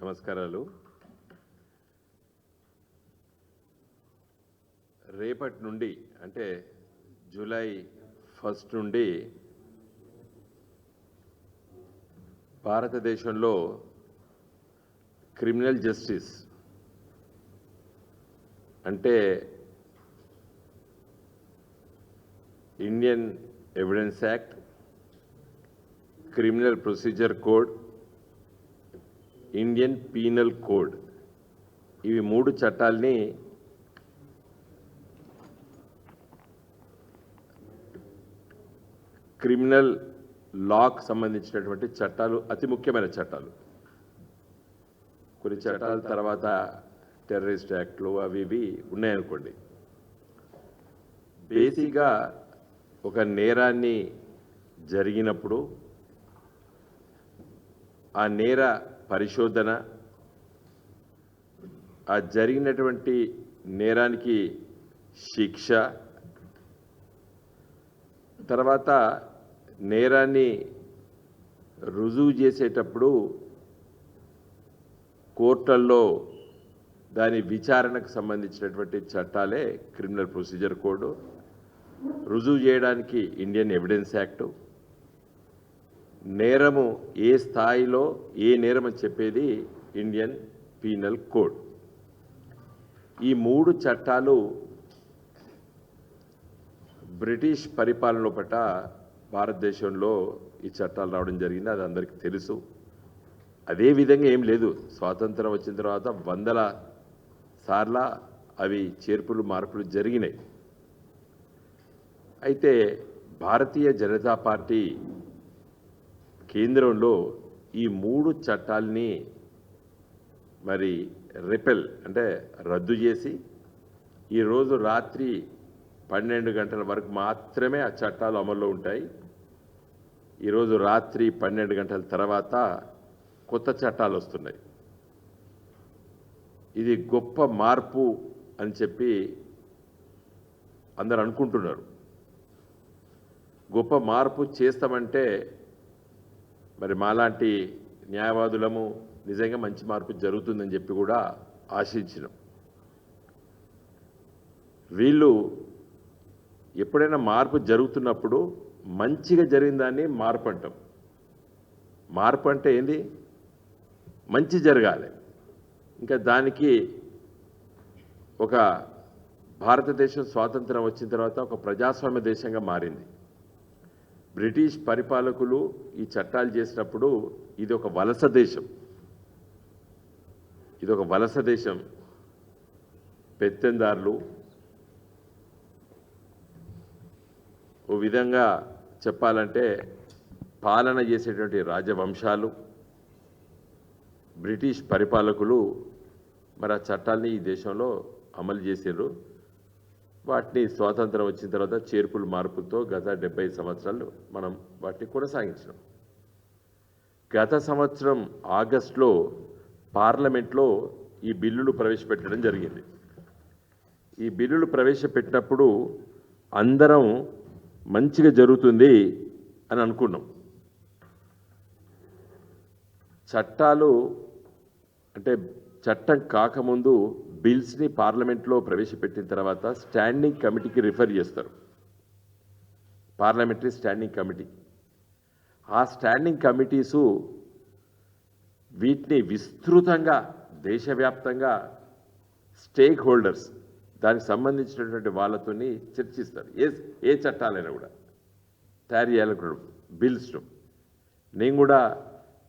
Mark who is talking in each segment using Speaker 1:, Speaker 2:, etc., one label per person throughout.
Speaker 1: నమస్కారాలు. రేపటి నుండి అంటే జూలై 1 నుండి భారతదేశంలో క్రిమినల్ జస్టిస్ అంటే Indian evidence act, criminal procedure code, Indian penal code, ఇవి 3 చట్టాలని క్రిమినల్ లాకు సంబంధించినటువంటి చట్టాలు, అతి ముఖ్యమైన చట్టాలు. కొన్ని చట్టాల తర్వాత టెర్రరిస్ట్ యాక్ట్లు అవి ఇవి ఉన్నాయనుకోండి. బేసిక్గా ఒక నేరాన్ని జరిగినప్పుడు ఆ నేర పరిశోధన, ఆ జరిగినటువంటి నేరానికి శిక్ష, తర్వాత నేరాన్ని రుజువు చేసేటప్పుడు కోర్టుల్లో దాని విచారణకు సంబంధించినటువంటి చట్టాలే క్రిమినల్ ప్రొసీజర్ కోడ్. రుజువు చేయడానికి ఇండియన్ ఎవిడెన్స్ యాక్టు, నేరము ఏ స్థాయిలో ఏ నేరం అని చెప్పేది ఇండియన్ పీనల్ కోడ్. ఈ 3 చట్టాలు బ్రిటిష్ పరిపాలన పట్ల భారతదేశంలో ఈ చట్టాలు రావడం జరిగింది. అది అందరికీ తెలుసు. అదే విధంగా ఏం లేదు, స్వాతంత్రం వచ్చిన తర్వాత వందల సార్ల అవి చేర్పులు మార్పులు జరిగినాయి. అయితే భారతీయ జనతా పార్టీ కేంద్రంలో ఈ 3 చట్టాలని మరి రిపెల్ అంటే రద్దు చేసి ఈరోజు రాత్రి 12 గంటల వరకు మాత్రమే ఆ చట్టాలు అమల్లో ఉంటాయి. ఈరోజు రాత్రి 12 గంటల తర్వాత కొత్త చట్టాలు వస్తున్నాయి. ఇది గొప్ప మార్పు అని చెప్పి అందరు అనుకుంటున్నారు. గొప్ప మార్పు చేస్తామంటే మరి మాలాంటి న్యాయవాదులము నిజంగా మంచి మార్పు జరుగుతుందని చెప్పి కూడా ఆశించినాం. వీళ్ళు ఎప్పుడైనా మార్పు జరుగుతున్నప్పుడు మంచిగా జరిగిన దాన్ని మార్పు అంటాం. మార్పు అంటే ఏంది? మంచి జరగాలి. ఇంకా దానికి ఒక భారతదేశం స్వాతంత్రం వచ్చిన తర్వాత ఒక ప్రజాస్వామ్య దేశంగా మారింది. బ్రిటిష్ పరిపాలకులు ఈ చట్టాలు చేసినప్పుడు ఇది ఒక వలస దేశం. ఇది ఒక వలస దేశం. పెత్తందారులు, ఓ విధంగా చెప్పాలంటే పాలన చేసేటువంటి రాజవంశాలు, బ్రిటిష్ పరిపాలకులు మరి ఆ చట్టాలని ఈ దేశంలో అమలు చేసారు. వాటిని స్వాతంత్రం వచ్చిన తర్వాత చేర్పులు మార్పులతో గత 70 సంవత్సరాలు మనం వాటిని కొనసాగించినాం. గత సంవత్సరం ఆగస్టులో పార్లమెంట్లో ఈ బిల్లులు ప్రవేశపెట్టడం జరిగింది. ఈ బిల్లులు ప్రవేశపెట్టినప్పుడు అందరం మంచిగా జరుగుతుంది అని అనుకున్నాం. చట్టాలు అంటే చట్టం కాకముందు బిల్స్ని పార్లమెంట్లో ప్రవేశపెట్టిన తర్వాత స్టాండింగ్ కమిటీకి రిఫర్ చేస్తారు, పార్లమెంటరీ స్టాండింగ్ కమిటీ. ఆ స్టాండింగ్ కమిటీసు వీటిని విస్తృతంగా దేశవ్యాప్తంగా స్టేక్ హోల్డర్స్, దానికి సంబంధించినటువంటి వాళ్ళతోని చర్చిస్తారు. ఏ చట్టాలైనా కూడా తయారు చేయాలనుకున్నాడు బిల్స్ను. నేను కూడా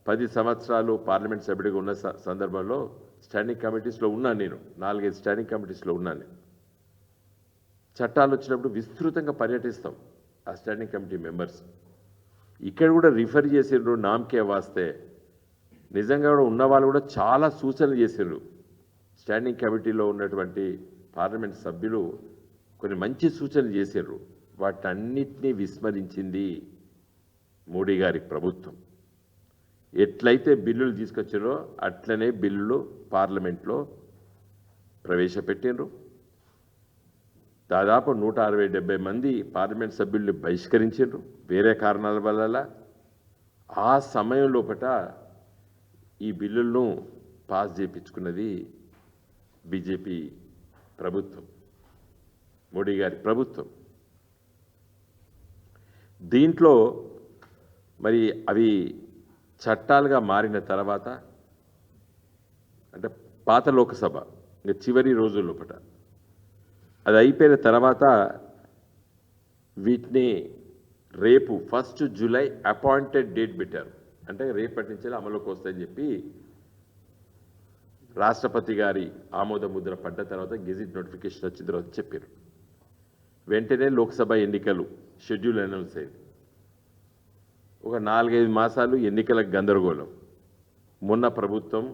Speaker 1: 10 సంవత్సరాలు పార్లమెంట్ సభ్యుడిగా ఉన్న సందర్భంలో స్టాండింగ్ కమిటీస్లో ఉన్నాను. నేను 4-5 స్టాండింగ్ కమిటీస్లో ఉన్నాను. చట్టాలు వచ్చినప్పుడు విస్తృతంగా పర్యటిస్తాం ఆ స్టాండింగ్ కమిటీ మెంబర్స్. ఇక్కడ కూడా రిఫర్ చేసిండ్రు నామకే వాస్తే. నిజంగా కూడా ఉన్న వాళ్ళు కూడా చాలా సూచనలు చేసిండ్రు. స్టాండింగ్ కమిటీలో ఉన్నటువంటి పార్లమెంట్ సభ్యులు కొన్ని మంచి సూచనలు చేసిండ్రు. వాటన్నిటినీ విస్మరించింది మోడీ గారి ప్రభుత్వం. ఎట్లయితే బిల్లులు తీసుకొచ్చారో అట్లనే బిల్లులు పార్లమెంట్లో ప్రవేశపెట్టిండ్రు. దాదాపు 160-70 మంది పార్లమెంట్ సభ్యుల్ని బహిష్కరించారు వేరే కారణాల వల్ల. ఆ సమయం లోపట ఈ బిల్లులను పాస్ చేయించుకున్నది బీజేపీ ప్రభుత్వం, మోడీ గారి ప్రభుత్వం. దీంట్లో మరి అవి చట్టాలుగా మారిన తర్వాత, అంటే పాత లోకసభ ఇంకా చివరి రోజుల లోపల అది అయిపోయిన తర్వాత వీటిని రేపు 1 జూలై అపాయింటెడ్ డేట్ పెట్టారు. అంటే రేపటి నుంచి అమలుకి వస్తాయని చెప్పి రాష్ట్రపతి గారి ఆమోద ముద్ర పడ్డ తర్వాత గెజిట్ నోటిఫికేషన్ వచ్చిన తర్వాత చెప్పారు. వెంటనే లోక్సభ ఎన్నికలు షెడ్యూల్ అనౌన్స్ అయింది. ఒక 4-5 మాసాలు ఎన్నికల గందరగోళం. మొన్న ప్రభుత్వం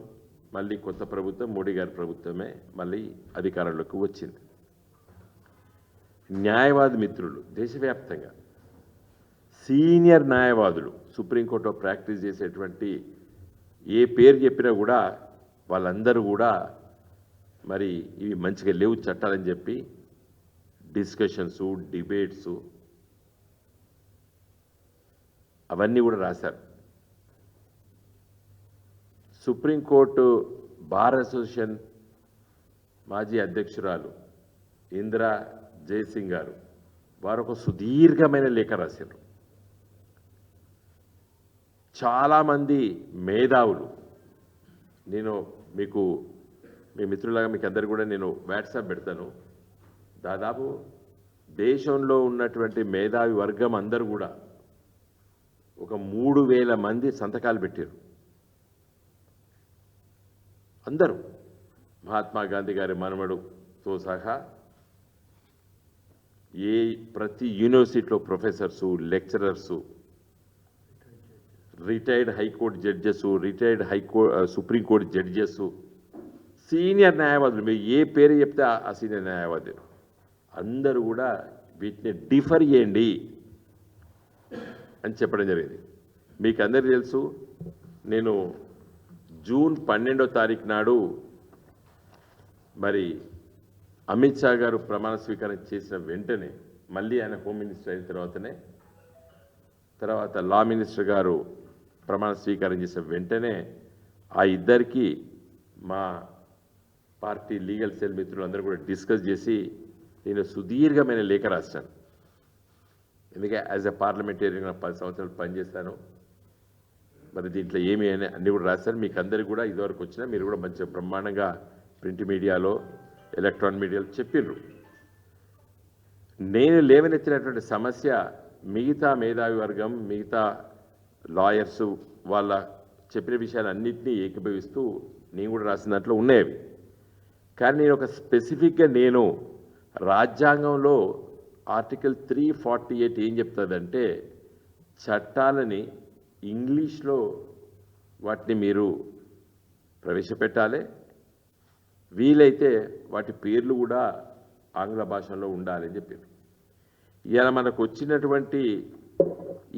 Speaker 1: మళ్ళీ కొత్త ప్రభుత్వం, మోడీ గారి ప్రభుత్వమే మళ్ళీ అధికారంలోకి వచ్చింది. న్యాయవాది మిత్రులు దేశవ్యాప్తంగా సీనియర్ న్యాయవాదులు సుప్రీంకోర్టులో ప్రాక్టీస్ చేసేటువంటి ఏ పేరు చెప్పినా కూడా వాళ్ళందరూ కూడా మరి ఇవి మంచిగా లేవు చట్టాలని చెప్పి డిస్కషన్స్, డిబేట్స్ అవన్నీ కూడా రాశారు. సుప్రీంకోర్టు బార్ అసోసియేషన్ మాజీ అధ్యక్షురాలు ఇందిరా జయసింగ్ గారు వారు ఒక సుదీర్ఘమైన లేఖ రాశారు. చాలామంది మేధావులు, నేను మీకు మీ మిత్రులాగా మీకు అందరు కూడా నేను వాట్సాప్ పెడతాను, దాదాపు దేశంలో ఉన్నటువంటి మేధావి వర్గం అందరూ కూడా ఒక 3000 మంది సంతకాలు పెట్టారు. అందరూ మహాత్మా గాంధీ గారి మనవడుతో సహా ప్రతి యూనివర్సిటీలో professors, lecturers, retired high court judges, retired supreme court judges, senior న్యాయవాదులు, మీరు ఏ పేరు చెప్తే ఆ సీనియర్ న్యాయవాదులు అందరూ కూడా వీటిని డిఫర్ చేయండి అని చెప్పడం జరిగింది. మీకు అందరికీ తెలుసు, నేను జూన్ 12వ తారీఖు నాడు మరి అమిత్ షా గారు ప్రమాణ స్వీకారం చేసిన వెంటనే మళ్ళీ ఆయన హోమ్ మినిస్టర్ అయిన తర్వాత లా మినిస్టర్ గారు ప్రమాణ స్వీకారం చేసిన వెంటనే ఆ ఇద్దరికి మా పార్టీ లీగల్ సెల్ మిత్రులు అందరూ కూడా డిస్కస్ చేసి నేను సుదీర్ఘమైన లేఖ రాశాను. ఎందుకంటే యాజ్ ఎ పార్లమెంటేరియన్ 10 సంవత్సరాలు పనిచేస్తాను, మరి దీంట్లో ఏమి అని అన్నీ కూడా రాశాను. మీకు అందరికీ కూడా ఇదివరకు వచ్చినా మీరు కూడా మంచిగా బ్రహ్మాండంగా ప్రింట్ మీడియాలో, ఎలక్ట్రానిక్ మీడియాలో చెప్పిర్రు. నేను లేవనెత్తినటువంటి సమస్య మిగతా మేధావి వర్గం, మిగతా లాయర్సు వాళ్ళ చెప్పిన విషయాలన్నింటినీ ఏకీభవిస్తూ నేను కూడా రాసిన దాంట్లో ఉన్నాయి. కానీ నేను ఒక స్పెసిఫిక్గా నేను రాజ్యాంగంలో ఆర్టికల్ 348 ఏం చెప్తుందంటే చట్టాలని ఇంగ్లీష్లో వాటిని మీరు ప్రవేశపెట్టాలి, వీలైతే వాటి పేర్లు కూడా ఆంగ్ల భాషలో ఉండాలని చెప్పారు. ఇలా మనకు వచ్చినటువంటి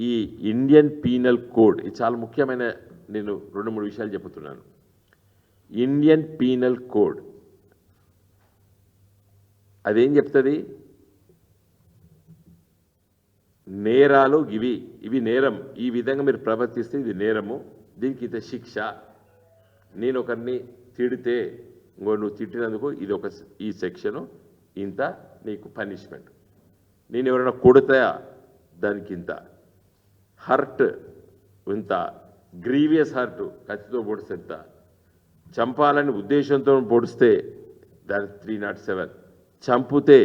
Speaker 1: ఈ ఇండియన్ పీనల్ కోడ్ ఇది చాలా ముఖ్యమైన, నేను 2-3 విషయాలు చెబుతున్నాను. ఇండియన్ పీనల్ కోడ్ అదేం చెప్తుంది, నేరాలు ఇవి నేరం, ఈ విధంగా మీరు ప్రవర్తిస్తే ఇది నేరము, దీనికి ఇంత శిక్ష, నేను ఒకరిని తిడితే నువ్వు తిట్టినందుకు ఇది ఈ సెక్షను ఇంత నీకు పనిష్మెంట్, నేను ఎవరైనా కొడితే దానికి ఇంత, హర్ట్ ఇంత, గ్రీవియస్ హర్ట్ కత్తితో పొడిస్తే ఎంత, చంపాలని ఉద్దేశంతో పొడిస్తే దానికి 307, చంపితే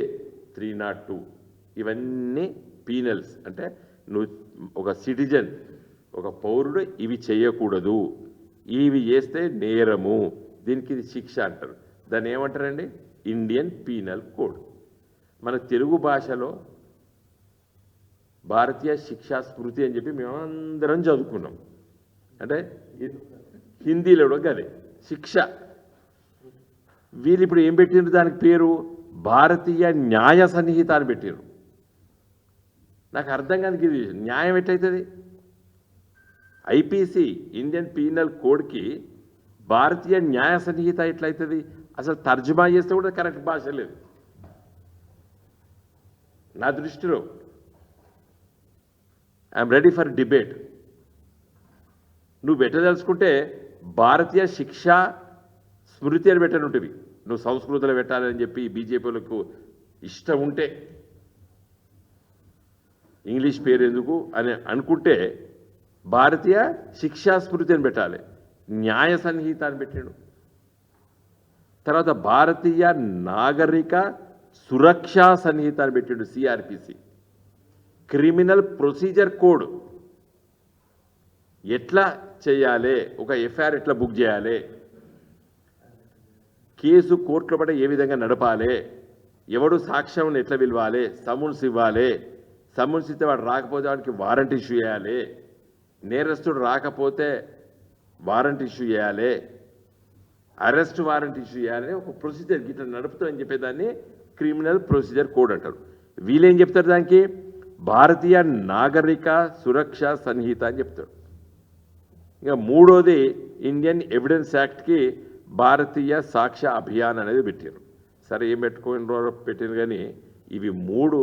Speaker 1: 302, ఇవన్నీ పీనల్స్. అంటే నువ్వు ఒక సిటిజన్, ఒక పౌరుడు ఇవి చేయకూడదు, ఇవి చేస్తే నేరము, దీనికి ఇది శిక్ష అంటారు. దాన్ని ఏమంటారండి, ఇండియన్ పీనల్ కోడ్. మన తెలుగు భాషలో భారతీయ శిక్షా స్మృతి అని చెప్పి మేమందరం చదువుకున్నాం. అంటే హిందీలో కూడా అదే శిక్ష. వీళ్ళు ఇప్పుడు ఏం పెట్టిండ్రు, దానికి పేరు భారతీయ న్యాయ సన్నిహిత అని పెట్టారు. నాకు అర్థం కాదు, ఇది న్యాయం ఎట్లయితుంది? ఐపీసీ ఇండియన్ పీనల్ కోడ్కి భారతీయ న్యాయ సన్నిహిత ఎట్లయితుంది? అసలు తర్జుమా చేస్తే కూడా కరెక్ట్ భాష లేదు నా దృష్టిలో. I'm ready for debate. నువ్వు పెట్టదలుచుకుంటే భారతీయ శిక్ష స్మృతి అని పెట్టనుంటివి. నువ్వు సంస్కృతిలో పెట్టాలని చెప్పి బీజేపీలకు ఇష్టం ఉంటే ఇంగ్లీష్ పేరు ఎందుకు అని అనుకుంటే భారతీయ శిక్షా స్మృతి అని పెట్టాలి. న్యాయ సంహిత అని పెట్టాడు. తర్వాత భారతీయ నాగరిక సురక్షా సంహిత అని పెట్టాడు, సిఆర్పిసి. క్రిమినల్ ప్రొసీజర్ కోడ్ ఎట్లా చేయాలి, ఒక ఎఫ్ఐఆర్ ఎట్లా బుక్ చేయాలి, కేసు కోర్టులో పడ ఏ విధంగా నడపాలి, ఎవడు సాక్ష్యం ఎట్లా పిలవాలి, సమన్స్ ఇవ్వాలి, సమన్స్ ఇస్తే వాడు రాకపోతే వాడికి వారెంట్ ఇష్యూ చేయాలి, నేరస్తుడు రాకపోతే వారెంట్ ఇష్యూ చేయాలి, అరెస్ట్ వారెంట్ ఇష్యూ చేయాలని ఒక ప్రొసీజర్ గిట్లా నడుపుతామని చెప్పేదాన్ని క్రిమినల్ ప్రొసీజర్ కోడ్ అంటారు. వీళ్ళేం చెప్తారు దానికి? భారతీయ నాగరిక సురక్ష సంహిత అని చెప్తాడు. ఇంకా మూడోది ఇండియన్ ఎవిడెన్స్ యాక్ట్కి భారతీయ సాక్ష్య అభియాన్ అనేది పెట్టారు. సరే ఏం పెట్టారు కానీ ఇవి మూడు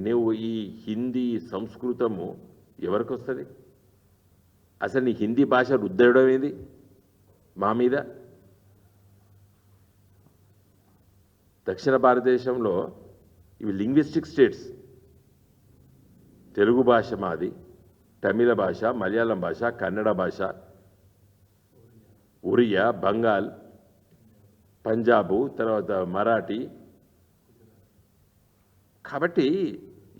Speaker 1: నువ్వు ఈ హిందీ సంస్కృతము ఎవరికి వస్తుంది? అసలు నీ హిందీ భాష రుద్దడం ఏది మా మీద? దక్షిణ భారతదేశంలో ఇవి లింగ్విస్టిక్ స్టేట్స్. తెలుగు భాష మాది, తమిళ భాష, మలయాళం భాష, కన్నడ భాష, ఒరియా, బంగాల్, పంజాబు, తర్వాత మరాఠీ. కాబట్టి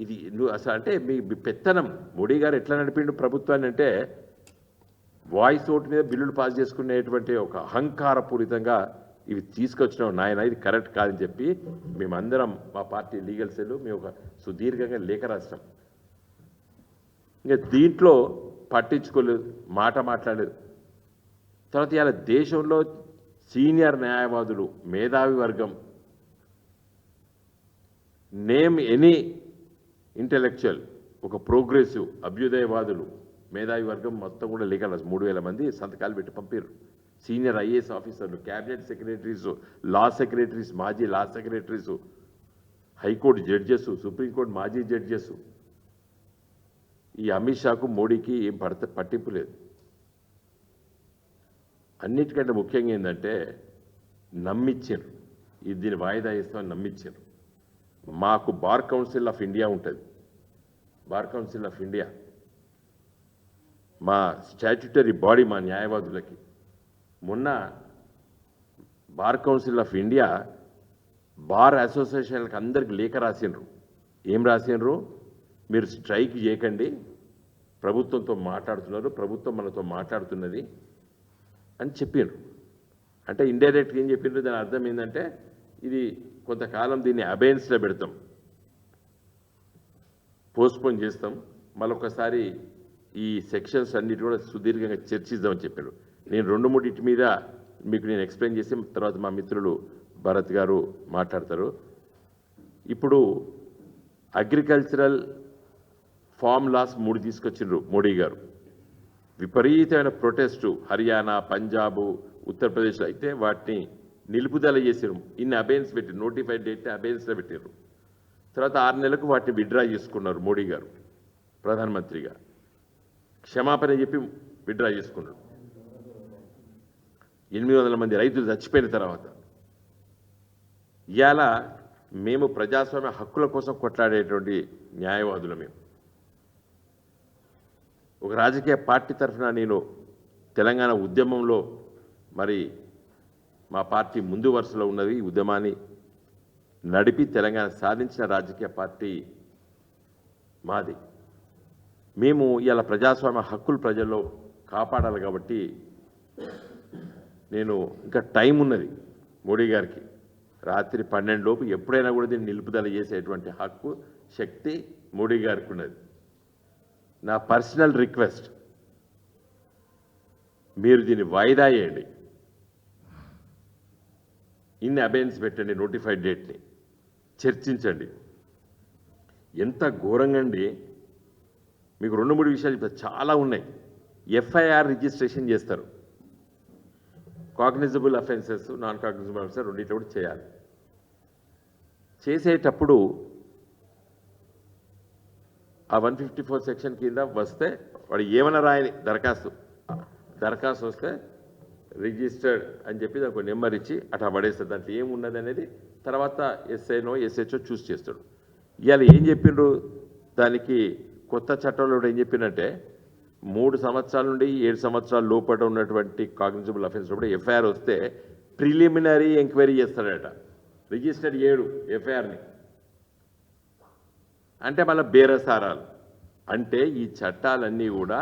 Speaker 1: ఇది నువ్వు అసలు అంటే మీ పెత్తనం మోడీ గారు ఎట్లా నడిపిండు ప్రభుత్వాన్ని అంటే వాయిస్ ఓటు మీద బిల్లులు పాస్ చేసుకునేటువంటి ఒక అహంకారపూరితంగా ఇవి తీసుకొచ్చినాం నాయన, ఇది కరెక్ట్ కాదని చెప్పి మేమందరం మా పార్టీ లీగల్ సెల్ మేము ఒక సుదీర్ఘంగా లేఖ రాసినాం. ఇంకా దీంట్లో పట్టించుకోలేదు, మాట మాట్లాడలేదు. తర్వాత ఇవాళ దేశంలో సీనియర్ న్యాయవాదులు, మేధావి వర్గం, నేమ్ ఎనీ ఇంటెలెక్చువల్, ఒక ప్రోగ్రెసివ్ అభ్యుదయవాదులు, మేధావి వర్గం మొత్తం కూడా లీగల్ 3000 మంది సంతకాలు పెట్టి పంపారు. సీనియర్ ఐఏఎస్ ఆఫీసర్లు, క్యాబినెట్ సెక్రటరీస్, లా సెక్రటరీస్, మాజీ లా సెక్రటరీస్, హైకోర్టు జడ్జెస్, సుప్రీంకోర్టు మాజీ జడ్జెస్. ఈ అమిత్ షాకు మోడీకి ఏం పట్టింపు లేదు. అన్నిటికంటే ముఖ్యంగా ఏంటంటే నమ్మించారు, ఇది దీన్ని వాయిదా ఇస్తామని నమ్మించారు. మాకు బార్ కౌన్సిల్ ఆఫ్ ఇండియా ఉంటుంది. బార్ కౌన్సిల్ ఆఫ్ ఇండియా మా స్టాట్యుటరీ బాడీ, మా న్యాయవాదులకి. మొన్న bar council of India bar అసోసియేషన్లకు అందరికి లేఖ రాసిండ్రు. ఏం రాసిండ్రు? మీరు స్ట్రైక్ చేయకండి, ప్రభుత్వంతో మాట్లాడుతున్నారు, ప్రభుత్వం మనతో మాట్లాడుతున్నది అని చెప్పిండ్రు. అంటే ఇండైరెక్ట్గా ఏం చెప్పిండ్రు? దాని అర్థం ఏంటంటే ఇది కొంతకాలం దీన్ని అబెయన్స్లో పెడతాం, పోస్ట్పోన్ చేస్తాం, మరొకసారి ఈ సెక్షన్స్ అన్నిటి కూడా సుదీర్ఘంగా చర్చిద్దామని చెప్పారు. నేను 2-3 మీద మీకు నేను ఎక్స్ప్లెయిన్ చేసి తర్వాత మా మిత్రులు భరత్ గారు మాట్లాడతారు. ఇప్పుడు అగ్రికల్చరల్ ఫార్మ్ లాస్ 3 తీసుకొచ్చిండ్రు మోడీ గారు. విపరీతమైన ప్రొటెస్టు హర్యానా, పంజాబు, ఉత్తరప్రదేశ్లో అయితే వాటిని నిలుపుదల చేసారు. ఇన్ని అబెయన్స్ పెట్టి నోటిఫైడ్ డేట్ని అబెయన్స్లో పెట్టారు. తర్వాత 6 నెలలకు వాటిని విత్డ్రా చేసుకున్నారు మోడీ గారు ప్రధానమంత్రిగా. క్షమాపణ చెప్పి విత్డ్రా చేసుకున్నాడు. 800 మంది రైతులు చచ్చిపోయిన తర్వాత. ఇవాళ మేము ప్రజాస్వామ్య హక్కుల కోసం కొట్లాడేటువంటి న్యాయవాదులు. మేము ఒక రాజకీయ పార్టీ తరఫున నేను తెలంగాణ ఉద్యమంలో మరి మా పార్టీ ముందు వరుసలో ఉన్నది. ఈ ఉద్యమాన్ని నడిపి తెలంగాణ సాధించిన రాజకీయ పార్టీ మాది. మేము ఇలా ప్రజాస్వామ్య హక్కులు ప్రజల్లో కాపాడాలి కాబట్టి నేను ఇంకా టైం ఉన్నది మోడీ గారికి. రాత్రి 12 లోపు ఎప్పుడైనా కూడా దీన్ని నిలుపుదల చేసేటువంటి హక్కు, శక్తి మోడీ గారికి ఉన్నది. నా పర్సనల్ రిక్వెస్ట్, మీరు దీన్ని వాయిదా చేయండి, ఇన్ని అబెయన్స్ పెట్టండి, నోటిఫైడ్ డేట్ని చర్చించండి. ఎంత ఘోరంగా అండి! మీకు 2-3 విషయాలు చెప్తారు, చాలా ఉన్నాయి. ఎఫ్ఐఆర్ రిజిస్ట్రేషన్ చేస్తారు. Cognisable offences, non cognisable offences రెండింటిలో కూడా చేయాలి. చేసేటప్పుడు ఆ 154 సెక్షన్ కింద వస్తే వాడు ఏమైనా రాయని దరఖాస్తు వస్తే రిజిస్టర్డ్ అని చెప్పి దానికి ఒక నెంబర్ ఇచ్చి అట్లా పడేస్తాడు. దాంట్లో ఏమున్నది అనేది తర్వాత ఎస్ఐనో ఎస్హెచ్ఓ చూస్ చేస్తాడు. ఇవాళ ఏం చెప్పిండ్రు దానికి కొత్త చట్టంలో ఏం చెప్పిందంటే 3 సంవత్సరాల నుండి 7 సంవత్సరాల లోపల ఉన్నటువంటి కాగ్నిజబుల్ అఫెన్స్ కూడా ఎఫ్ఐఆర్ వస్తే ప్రిలిమినరీ ఎంక్వైరీ చేస్తాడట. రిజిస్టర్డ్ 7 ఎఫ్ఐఆర్ని అంటే మళ్ళీ బేరసారాలు. అంటే ఈ చట్టాలన్నీ కూడా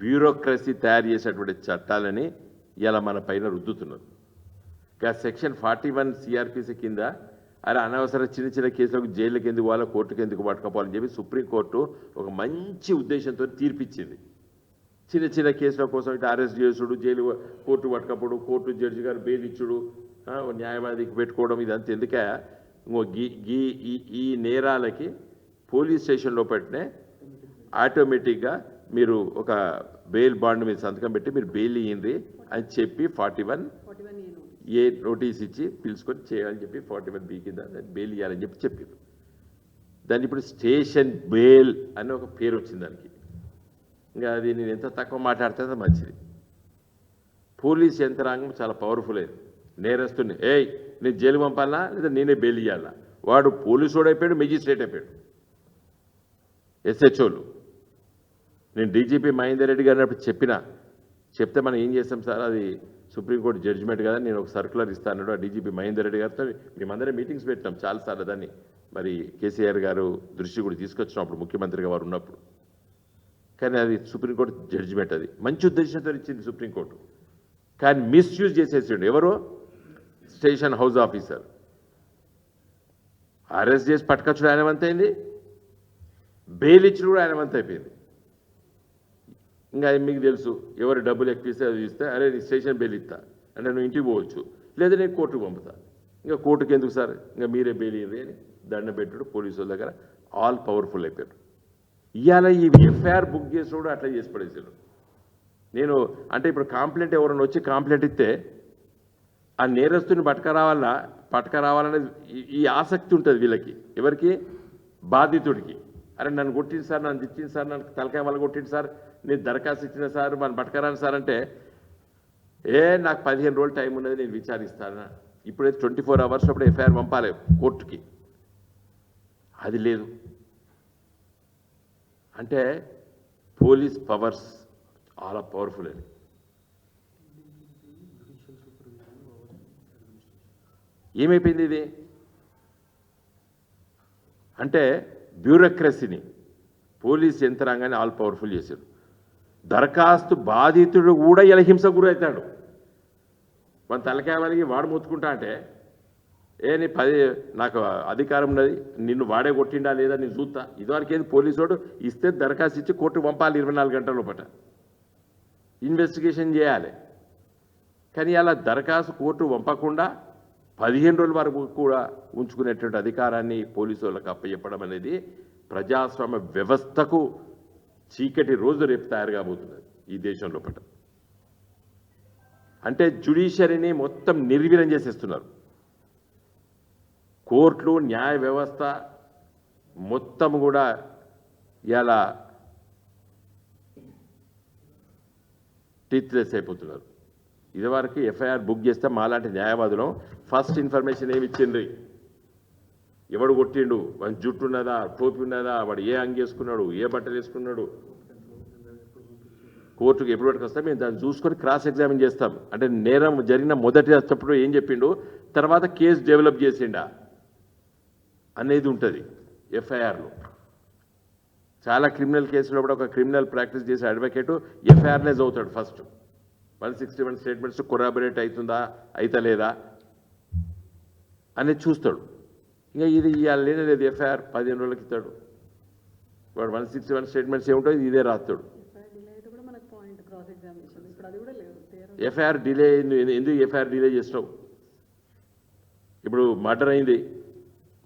Speaker 1: బ్యూరోక్రసీ తయారు చేసేటువంటి చట్టాలని ఇలా మన పైన రుద్దుతున్నారు. ఇంకా సెక్షన్ 41 సిఆర్పిసి కింద అరే అనవసర చిన్న చిన్న కేసులకు జైలుకి ఎందుకు పోవాలో కోర్టుకు ఎందుకు పట్టుకపోవాలని చెప్పి సుప్రీంకోర్టు ఒక మంచి ఉద్దేశంతో తీర్పిచ్చింది. చిన్న చిన్న కేసుల కోసం ఇట్లా అరెస్ట్ చేసుడు, జైలు కోర్టు పట్టుకపోవడం, కోర్టు జడ్జి గారు బెయిల్ ఇచ్చుడు, న్యాయవాదికి పెట్టుకోవడం, ఇదంతా ఎందుకే? ఈ నేరాలకి పోలీస్ స్టేషన్లో పెట్టినే ఆటోమేటిక్గా మీరు ఒక బెయిల్ బాండ్ మీద సంతకం పెట్టి మీరు బెయిల్ ఇయ్యండి అని చెప్పి 41A నోటీస్ ఇచ్చి పిలుచుకొని చేయాలని చెప్పి 41B కింద బెయిల్ ఇవ్వాలని చెప్పి చెప్పారు. దాన్ని ఇప్పుడు స్టేషన్ బెయిల్ అని ఒక పేరు వచ్చింది దానికి. ఇంకా అది నేను ఎంత తక్కువ మాట్లాడితే అంత మంచిది. పోలీస్ యంత్రాంగం చాలా పవర్ఫుల్ అయింది. నేరస్తుని నేను జైలు పంపాలా లేదా నేనే బెయిల్ ఇవ్వాలా? వాడు పోలీసు అయిపోయాడు, మెజిస్ట్రేట్ అయిపోయాడు. ఎస్హెచ్ఓలు నేను డీజీపీ మహేందర్ రెడ్డి గారిని చెప్తే మనం ఏం చేస్తాం సార్, అది సుప్రీంకోర్టు జడ్జిమెంట్ కదా, నేను ఒక సర్కులర్ ఇస్తాను. ఆ డీజీపీ మహేందర్ రెడ్డి గారితో మేమందరం మీటింగ్స్ పెట్టినాం చాలాసార్లు. దాన్ని మరి కేసీఆర్ గారు దృష్టి కూడా తీసుకొచ్చినప్పుడు ముఖ్యమంత్రిగా వారు ఉన్నప్పుడు. కానీ అది సుప్రీంకోర్టు జడ్జిమెంట్, అది మంచి ఉద్దేశంతో ఇచ్చింది సుప్రీంకోర్టు. కానీ మిస్యూజ్ చేసేసిండు ఎవరు? Station house officer. అరెస్ట్ చేసి పట్టుకొచ్చుడు ఆయన వంత అయింది, బెయిల్ ఇచ్చిన కూడా ఆయన వంత అయిపోయింది. ఇంకా మీకు తెలుసు, ఎవరు డబ్బులు ఎక్కిస్తే అది ఇస్తే అరే నీ స్టేషన్ బెయిల్ ఇస్తా అంటే నువ్వు ఇంటికి పోవచ్చు, లేదా నేను కోర్టుకు పంపుతా. ఇంకా కోర్టుకు ఎందుకు సార్, ఇంకా మీరే బెయిల్ ఇవ్వరు అని దండం పెట్టుడు పోలీసుల దగ్గర ఆల్ పవర్ఫుల్ అయిపోయారు. ఇవాళ ఈ ఎఫ్ఐఆర్ బుక్ చేసినప్పుడు అట్లా చేసి పడేసారు. నేను అంటే ఇప్పుడు కంప్లైంట్ ఎవరైనా వచ్చి కంప్లైంట్ ఇస్తే ఆ నేరస్తుని పట్టుకరావాలనేది ఈ ఆసక్తి ఉంటుంది వీళ్ళకి. ఎవరికి? బాధితుడికి. అరే నన్ను కొట్టింది సార్, నన్ను తెచ్చింది సార్, నన్ను తలకాయ వల్ల కొట్టింది సార్, నేను దరఖాస్తు ఇచ్చిన సార్, మనం పట్టుకరాను సార్ అంటే నాకు 15 రోజులు టైం ఉన్నది, నేను విచారిస్తాను. ఇప్పుడైతే 24 అవర్స్ అప్పుడు ఎఫ్ఐఆర్ పంపాలి కోర్టుకి. అది లేదు. అంటే పోలీస్ పవర్స్ చాలా పవర్ఫుల్ అని. ఏమైపోయింది ఇది అంటే బ్యూరోక్రసీని, పోలీస్ యంత్రాంగాన్ని ఆల్ పవర్ఫుల్ చేశారు. దరఖాస్తు బాధితుడు కూడా ఇలా హింస గురవుతాడు. మన తలకాయ వలిగి వాడు మొత్తుకుంటా అంటే నాకు అధికారం ఉన్నది, నిన్ను వాడే కొట్టిండా లేదా నేను చూస్తా. ఇదివరకేది పోలీసు వాడు ఇస్తే దరఖాస్తు ఇచ్చి కోర్టుకు పంపాలి 24 గంటల లోపల ఇన్వెస్టిగేషన్ చేయాలి. కానీ అలా దరఖాస్తు కోర్టు పంపకుండా 15 రోజుల వరకు కూడా ఉంచుకునేటువంటి అధికారాన్ని పోలీసు వాళ్ళకి అప్పచెప్పడం అనేది ప్రజాస్వామ్య వ్యవస్థకు చీకటి రోజు రేపు తయారు కాబోతున్నది ఈ దేశం లోపల. అంటే జ్యుడిషియరీని మొత్తం నిర్వీర్యం చేసేస్తున్నారు. కోర్టులు, న్యాయ వ్యవస్థ మొత్తం కూడా ఇలా టీత్లెస్ అయిపోతున్నారు. ఇదివరకు ఎఫ్ఐఆర్ బుక్ చేస్తే మాలాంటి న్యాయవాదులం ఫస్ట్ ఇన్ఫర్మేషన్ ఏమి ఇచ్చిండ్రి, ఎవడు కొట్టిండు, వాడి జుట్టు ఉన్నదా, టోపీ ఉన్నదా, వాడు ఏ అంగి వేసుకున్నాడు, ఏ బట్టలు వేసుకున్నాడు, కోర్టుకు ఎప్పుడు పట్టుకొస్తాం మేము దాన్ని చూసుకొని క్రాస్ ఎగ్జామిన్ చేస్తాం. అంటే నేరం జరిగిన మొదటి వచ్చేటప్పుడు ఏం చెప్పిండు, తర్వాత కేసు డెవలప్ చేసిండా అనేది ఉంటుంది ఎఫ్ఐఆర్లో. చాలా క్రిమినల్ కేసులో కూడా ఒక క్రిమినల్ ప్రాక్టీస్ చేసే అడ్వకేటు ఎఫ్ఐఆర్నే చదువుతాడు ఫస్ట్. 161 స్టేట్మెంట్స్ కొరాబరేట్ అవుతుందా అవుతలేదా అనేది చూస్తాడు. ఇంకా ఇది ఇవాళ లేదు, ఎఫ్ఐఆర్ 15 రోజులకి ఇస్తాడు. వాడు 161 స్టేట్మెంట్స్ ఏముంటాయి ఇదే రాస్తాడు. ఎఫ్ఐఆర్ డిలే ఎందుకు ఎఫ్ఐఆర్ డిలే చేసినావు? ఇప్పుడు మర్డర్ అయింది,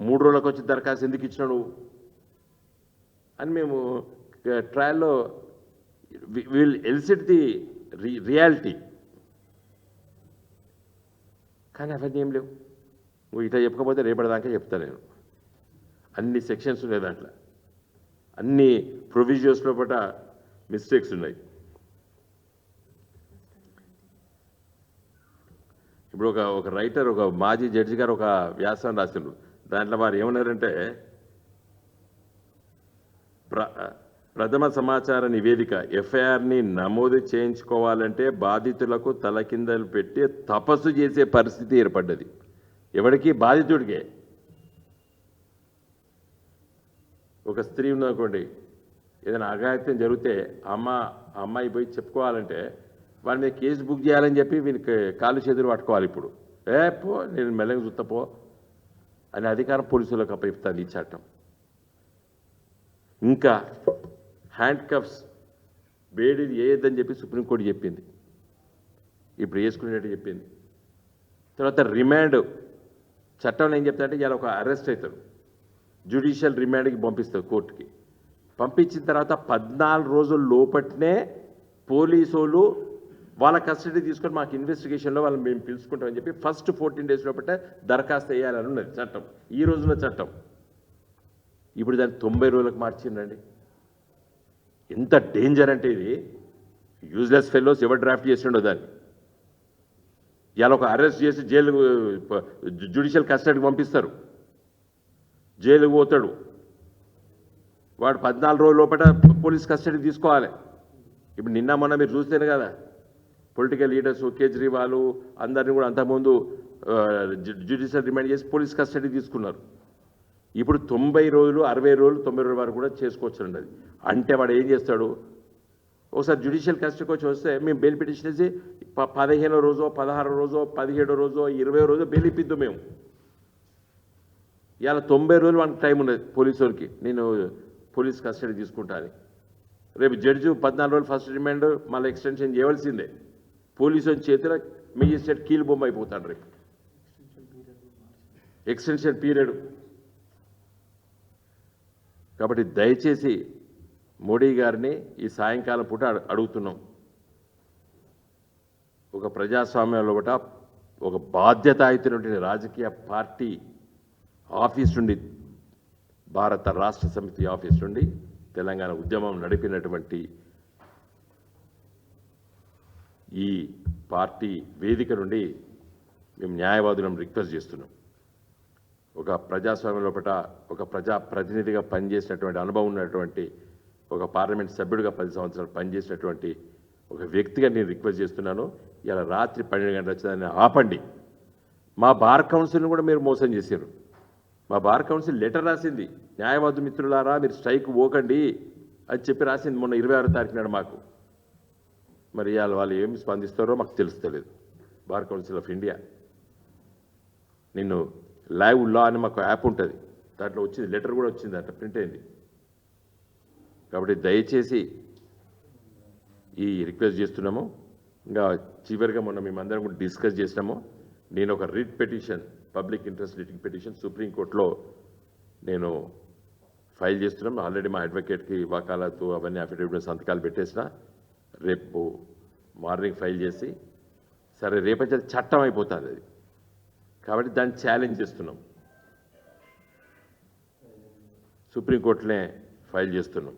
Speaker 1: 3 రోజులకు వచ్చి దరఖాస్తు ఎందుకు ఇచ్చినావు నువ్వు అని మేము ట్రయల్లో విల్ ఎలిసిట్ ది రియాలిటీ. కానీ అవన్నీ ఏం లేవు. నువ్వు ఇట్లా చెప్పకపోతే రేపటిదాకా చెప్తాను నేను. అన్ని సెక్షన్స్ ఉన్నాయి దాంట్లో, అన్ని ప్రొవిజన్స్ లోపల మిస్టేక్స్ ఉన్నాయి. ఇప్పుడు ఒక రైటర్, ఒక మాజీ జడ్జి గారు ఒక వ్యాసం రాసిండ్రు. దాంట్లో వారు ఏమన్నారంటే, ప్రథమ సమాచార నివేదిక ఎఫ్ఐఆర్ని నమోదు చేయించుకోవాలంటే బాధితులకు తలకిందలు పెట్టి తపస్సు చేసే పరిస్థితి ఏర్పడ్డది. ఎవరికి? బాధితుడికే. ఒక స్త్రీ ఉందనుకోండి, ఏదైనా అఘాయిత్యం జరిగితే అమ్మాయి పోయి చెప్పుకోవాలంటే వాడి మీద కేసు బుక్ చేయాలని చెప్పి వీనికి కాళ్ళు చేతులు పట్టుకోవాలి. ఇప్పుడు పో, నేను మెల్లగా చూస్తా పో అనే అధికారం పోలీసులకు అప్పగిస్తుంది ఈ చట్టం. ఇంకా హ్యాండ్ కఫ్స్ వేడిది వేయొద్దని చెప్పి సుప్రీంకోర్టు చెప్పింది, ఇప్పుడు వేసుకునేట్టు చెప్పింది. తర్వాత రిమాండ్ చట్టంలో ఏం చెప్తారంటే, ఇలా ఒక అరెస్ట్ అవుతారు, జ్యుడిషియల్ రిమాండ్కి పంపిస్తారు కోర్టుకి. పంపించిన తర్వాత 14 రోజుల లోపట్నే పోలీసులు వాళ్ళ కస్టడీ తీసుకొని మాకు ఇన్వెస్టిగేషన్లో వాళ్ళని మేము పిలుచుకుంటామని చెప్పి ఫస్ట్ 14 days లోపల దరఖాస్తు వేయాలని ఉన్నది చట్టం, ఈ రోజున చట్టం. ఇప్పుడు దాన్ని 90 రోజులకు మార్చిందండి. ఎంత డేంజర్ అంటే ఇది. యూజ్లెస్ ఫెలోస్ ఎవరు డ్రాఫ్ట్ చేసిండో దాన్ని ఇలా ఒక అరెస్ట్ చేసి జైలు జ్యుడిషియల్ కస్టడీకి పంపిస్తారు, జైలుకు పోతాడు వాడు. 14 రోజుల లోపల పోలీస్ కస్టడీ తీసుకోవాలి. ఇప్పుడు నిన్న మొన్న మీరు చూస్తేనే కదా, పొలిటికల్ లీడర్స్ కేజ్రీవాల్ అందరినీ కూడా అంతకుముందు జ్యుడిషియల్ రిమాండ్ చేసి పోలీస్ కస్టడీ తీసుకున్నారు. ఇప్పుడు 90 రోజులు, 60 రోజులు, 90 రోజుల వరకు కూడా చేసుకోవచ్చుండి. అది అంటే వాడు ఏం చేస్తాడు, ఒకసారి జ్యుడిషియల్ కస్టడీకి వచ్చి వస్తే మేము బెయిల్ పిటిషన్ వేసి 15వ రోజో, 16వ రోజో, 17వ రోజో, 20వ రోజో బెయిల్ ఇప్పిద్దాం మేము. ఇవాళ 90 రోజులు మనకు టైం ఉన్నది పోలీసులకి, నేను పోలీస్ కస్టడీ తీసుకుంటా అని. రేపు జడ్జి 14 రోజులు ఫస్ట్ రిమాండ్ మళ్ళీ ఎక్స్టెన్షన్ చేయవలసిందే. పోలీసు చేతిలో మెజిస్ట్రేట్ కీలు బొమ్మ అయిపోతాడు రేపు, ఎక్స్టెన్షన్ పీరియడ్. కాబట్టి దయచేసి మోడీ గారిని ఈ సాయంకాలం పూట అడుగుతున్నాం, ఒక ప్రజాస్వామ్యంలో ఒక బాధ్యతాయుతమైనటువంటి రాజకీయ పార్టీ ఆఫీస్ నుండి, భారత రాష్ట్ర సమితి ఆఫీస్ నుండి తెలంగాణ ఉద్యమం నడిపినటువంటి ఈ పార్టీ వేదిక నుండి మేము న్యాయవాదులను రిక్వెస్ట్ చేస్తున్నాం. ఒక ప్రజాస్వామ్యం లోపల ఒక ప్రజాప్రతినిధిగా పనిచేసినటువంటి అనుభవం ఉన్నటువంటి ఒక పార్లమెంట్ సభ్యుడిగా 10 సంవత్సరాలు పనిచేసినటువంటి ఒక వ్యక్తిగా నేను రిక్వెస్ట్ చేస్తున్నాను, ఇలా రాత్రి 12 గంటల వచ్చేదాన్ని ఆపండి. మా బార్ కౌన్సిల్ని కూడా మీరు మోసం చేశారు. మా బార్ కౌన్సిల్ లెటర్ రాసింది, న్యాయవాదు మిత్రులారా మీరు స్ట్రైక్ పోకండి అని చెప్పి రాసింది మొన్న 26వ తారీఖు నాడు మాకు. మరి ఇవాళ వాళ్ళు ఏమి స్పందిస్తారో మాకు తెలుస్తలేదు. బార్ కౌన్సిల్ ఆఫ్ ఇండియా నిన్ను లైవ్ లా అని మాకు యాప్ ఉంటుంది, దాంట్లో వచ్చింది, లెటర్ కూడా వచ్చింది, అట్లా ప్రింట్ అయింది. కాబట్టి దయచేసి ఈ రిక్వెస్ట్ చేస్తున్నాము. ఇంకా చివరిగా మొన్న మేమందరం కూడా డిస్కస్ చేసినాము, నేను ఒక writ petition, public interest writ petition సుప్రీంకోర్టులో నేను ఫైల్ చేస్తున్నాం. ఆల్రెడీ మా అడ్వకేట్కి వకాలతు అవన్నీ అఫిడవిట్ సంతకాలు పెట్టేసిన, రేపు మార్నింగ్ ఫైల్ చేసి, సరే రేపటి చట్టం అయిపోతుంది అది, కాబట్టి దాన్ని ఛాలెంజ్ చేస్తున్నాం. సుప్రీంకోర్టునే ఫైల్ చేస్తున్నాం,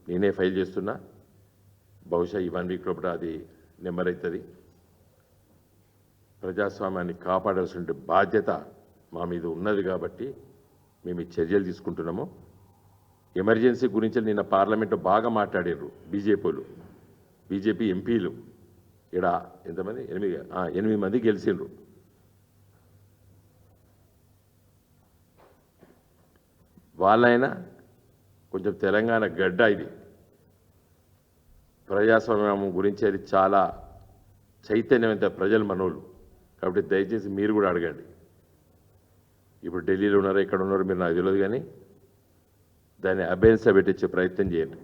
Speaker 1: నేనే ఫైల్ చేస్తున్నా. బహుశా ఈ 1 week లోపల అది నెంబర్ అవుతుంది. ప్రజాస్వామ్యాన్ని కాపాడాల్సిన బాధ్యత మా మీద ఉన్నది కాబట్టి మేము ఈ చర్యలు తీసుకుంటున్నాము. ఎమర్జెన్సీ గురించి నిన్న పార్లమెంట్లో బాగా మాట్లాడారు బీజేపీ ఎంపీలు. ఇక్కడ ఎంతమంది? 8 మంది గెలిచిండ్రు. వాళ్ళైనా కొంచెం తెలంగాణ గడ్డ, ఇది ప్రజాస్వామ్యం గురించి అది చాలా చైతన్యవంత ప్రజలు మనోళ్ళు. కాబట్టి దయచేసి మీరు కూడా అడగండి. ఇప్పుడు ఢిల్లీలో ఉన్నారో ఎక్కడ ఉన్నారో మీరు నాకు తెలియదు, కానీ దాన్ని అభ్యర్థించ పెట్టించే ప్రయత్నం చేయండి.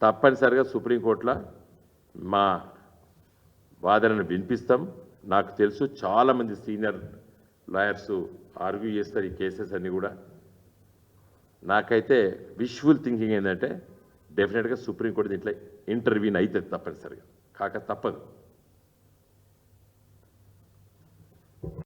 Speaker 1: తప్పనిసరిగా సుప్రీంకోర్టులో మా వాదనను వినిపిస్తాం. నాకు తెలుసు చాలామంది సీనియర్ లాయర్స్ ఆర్గ్యూ చేస్తారు ఈ కేసెస్ అన్నీ కూడా. నాకైతే విష్ఫుల్ థింకింగ్ ఏంటంటే డెఫినెట్గా సుప్రీంకోర్టు దీంట్లో ఇంటర్వ్యూన్ అవుతుంది తప్పనిసరిగా, కాక తప్పదు.